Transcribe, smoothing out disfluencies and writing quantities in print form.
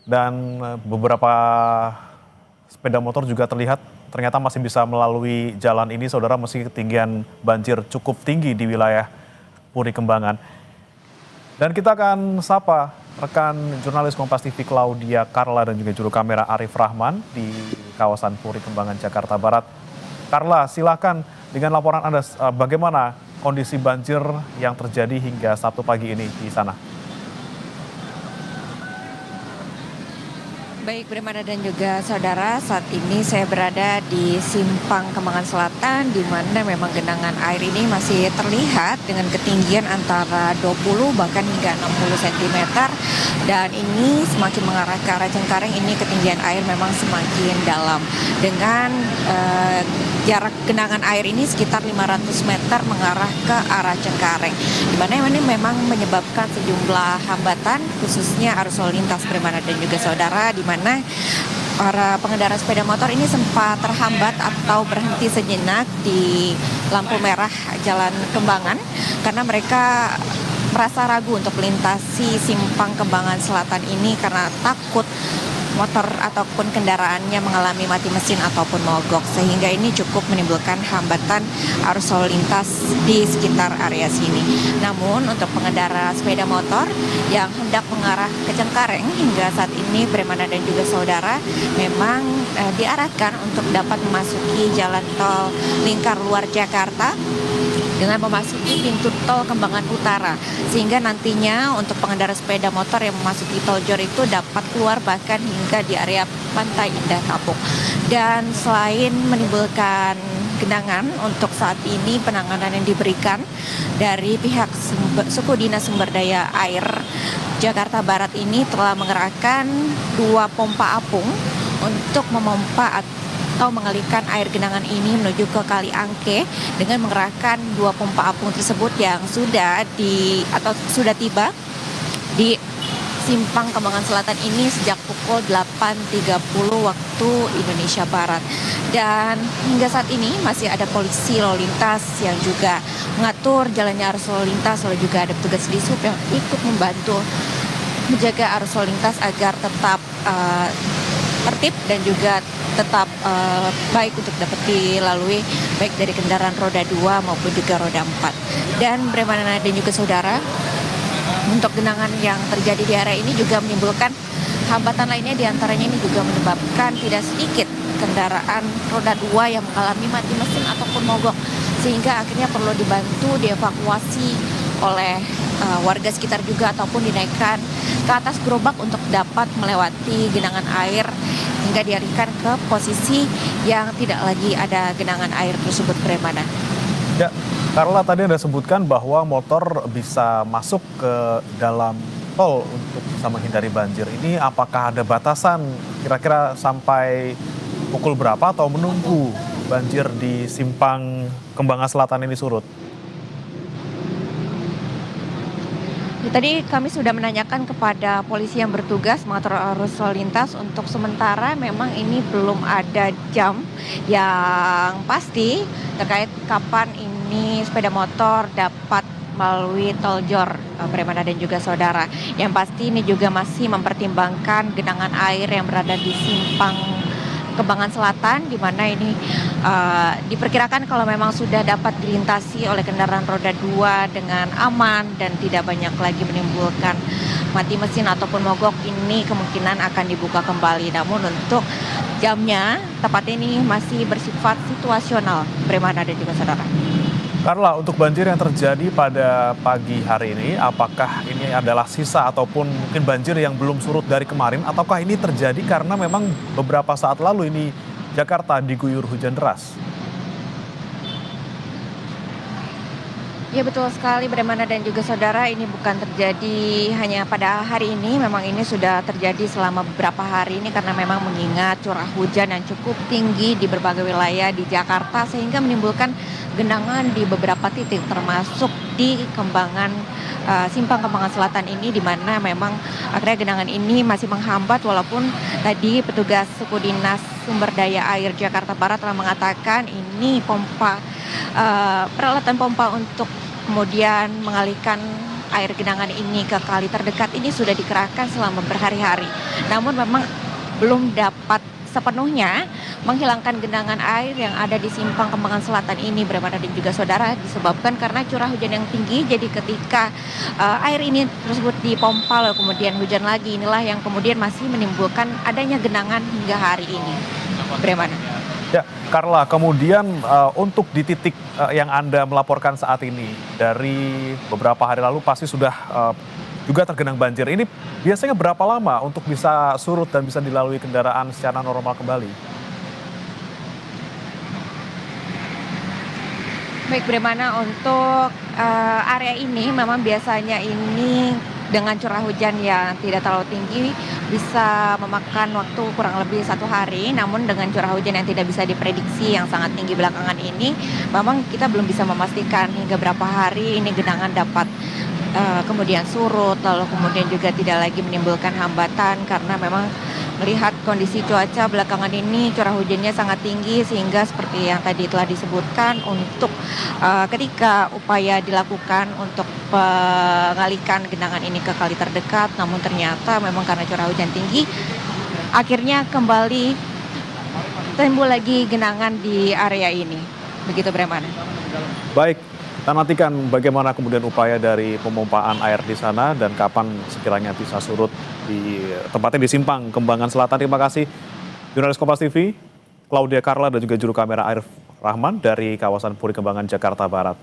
dan beberapa sepeda motor juga ternyata masih bisa melalui jalan ini, saudara, meski ketinggian banjir cukup tinggi di wilayah Puri Kembangan. Dan kita akan sapa rekan jurnalis Kompas TV Claudia Carla dan juga juru kamera Arif Rahman di kawasan Puri Kembangan, Jakarta Barat. Carla, silakan dengan laporan Anda, bagaimana kondisi banjir yang terjadi hingga Sabtu pagi ini di sana? Baik, Brimana dan juga saudara, saat ini saya berada di Simpang Kembangan Selatan, di mana memang genangan air ini masih terlihat dengan ketinggian antara 20 bahkan hingga 60 cm. Dan ini semakin mengarah ke arah Cengkareng, ini ketinggian air memang semakin dalam. Dengan jarak genangan air ini sekitar 500 meter mengarah ke arah Cengkareng, di mana ini memang menyebabkan sejumlah hambatan, khususnya arus lalu lintas, Brimana dan juga saudara, di mana para pengendara sepeda motor ini sempat terhambat atau berhenti sejenak di lampu merah Jalan Kembangan karena mereka merasa ragu untuk melintasi Simpang Kembangan Selatan ini karena takut motor ataupun kendaraannya mengalami mati mesin ataupun mogok, sehingga ini cukup menimbulkan hambatan arus lalu lintas di sekitar area sini. Namun untuk pengendara sepeda motor yang hendak mengarah ke Cengkareng hingga saat ini, Brimana dan juga saudara, memang diarahkan untuk dapat memasuki jalan tol lingkar luar Jakarta dengan memasuki pintu tol Kembangan Utara, sehingga nantinya untuk pengendara sepeda motor yang memasuki tol Jor itu dapat keluar bahkan hingga di area Pantai Indah Kapuk. Dan selain menimbulkan genangan, untuk saat ini penanganan yang diberikan dari pihak Suku Dinas Sumber Daya Air Jakarta Barat ini telah mengerahkan 2 pompa apung untuk memompa atau mengalirkan air genangan ini menuju ke Kali Angke dengan mengerahkan 2 pompa apung tersebut yang sudah tiba di Simpang Kembangan Selatan ini sejak pukul 8.30 waktu Indonesia Barat. Dan hingga saat ini masih ada polisi lalu lintas yang juga mengatur jalannya arus lalu lintas, lalu juga ada petugas Dishub yang ikut membantu menjaga arus lalu lintas agar tetap tertib dan juga tetap baik untuk dapat dilalui baik dari kendaraan roda 2 maupun juga roda 4. Dan Brimana dan juga saudara, untuk genangan yang terjadi di area ini juga menimbulkan hambatan lainnya, diantaranya ini juga menyebabkan tidak sedikit kendaraan roda 2 yang mengalami mati mesin ataupun mogok, sehingga akhirnya perlu dibantu dievakuasi oleh warga sekitar juga ataupun dinaikkan ke atas gerobak untuk dapat melewati genangan air hingga dialihkan ke posisi yang tidak lagi ada genangan air tersebut, Brimana. Ya, Carla, tadi Anda sebutkan bahwa motor bisa masuk ke dalam tol untuk bisa menghindari banjir. Ini apakah ada batasan kira-kira sampai pukul berapa atau menunggu banjir di Simpang Kembangan Selatan ini surut? Tadi kami sudah menanyakan kepada polisi yang bertugas mengatur arus lalu lintas. Untuk sementara memang ini belum ada jam yang pasti terkait kapan ini sepeda motor dapat melalui tol Jor, Brimana dan juga saudara. Yang pasti ini juga masih mempertimbangkan genangan air yang berada di Simpang Kembangan Selatan, di mana ini diperkirakan kalau memang sudah dapat dilintasi oleh kendaraan roda 2 dengan aman dan tidak banyak lagi menimbulkan mati mesin ataupun mogok, ini kemungkinan akan dibuka kembali. Namun untuk jamnya tepatnya ini masih bersifat situasional, Brimana dan juga saudara. Carla, untuk banjir yang terjadi pada pagi hari ini, apakah ini adalah sisa ataupun mungkin banjir yang belum surut dari kemarin, ataukah ini terjadi karena memang beberapa saat lalu ini Jakarta diguyur hujan deras? Ya, betul sekali, Brimana dan juga saudara, ini bukan terjadi hanya pada hari ini, memang ini sudah terjadi selama beberapa hari ini karena memang mengingat curah hujan yang cukup tinggi di berbagai wilayah di Jakarta, sehingga menimbulkan genangan di beberapa titik termasuk di Simpang Kembangan Selatan ini, di mana memang akhirnya genangan ini masih menghambat, walaupun tadi petugas Suku Dinas Sumber Daya Air Jakarta Barat telah mengatakan ini peralatan pompa untuk kemudian mengalihkan air genangan ini ke kali terdekat ini sudah dikerahkan selama berhari-hari. Namun memang belum dapat sepenuhnya menghilangkan genangan air yang ada di Simpang Kembangan Selatan ini, Bremana dan juga saudara, disebabkan karena curah hujan yang tinggi. Jadi ketika air ini tersebut dipompa lalu kemudian hujan lagi, inilah yang kemudian masih menimbulkan adanya genangan hingga hari ini, Bremana. Ya, Carla, kemudian untuk di titik yang Anda melaporkan saat ini, dari beberapa hari lalu pasti sudah juga tergenang banjir. Ini biasanya berapa lama untuk bisa surut dan bisa dilalui kendaraan secara normal kembali? Baik, Bremana, untuk area ini memang biasanya ini dengan curah hujan yang tidak terlalu tinggi bisa memakan waktu kurang lebih 1 hari. Namun dengan curah hujan yang tidak bisa diprediksi yang sangat tinggi belakangan ini, memang kita belum bisa memastikan hingga berapa hari ini genangan dapat kemudian surut, lalu kemudian juga tidak lagi menimbulkan hambatan karena memang melihat kondisi cuaca belakangan ini curah hujannya sangat tinggi, sehingga seperti yang tadi telah disebutkan untuk ketika upaya dilakukan untuk mengalihkan genangan ini ke kali terdekat, namun ternyata memang karena curah hujan tinggi akhirnya kembali timbul lagi genangan di area ini. Begitu, Bremana. Baik, kita nantikan bagaimana kemudian upaya dari pemompaan air di sana dan kapan sekiranya bisa surut di tempatnya di Simpang Kembangan Selatan. Terima kasih jurnalis Kompas TV, Claudia Carla dan juga juru kamera Arif Rahman dari kawasan Puri Kembangan, Jakarta Barat.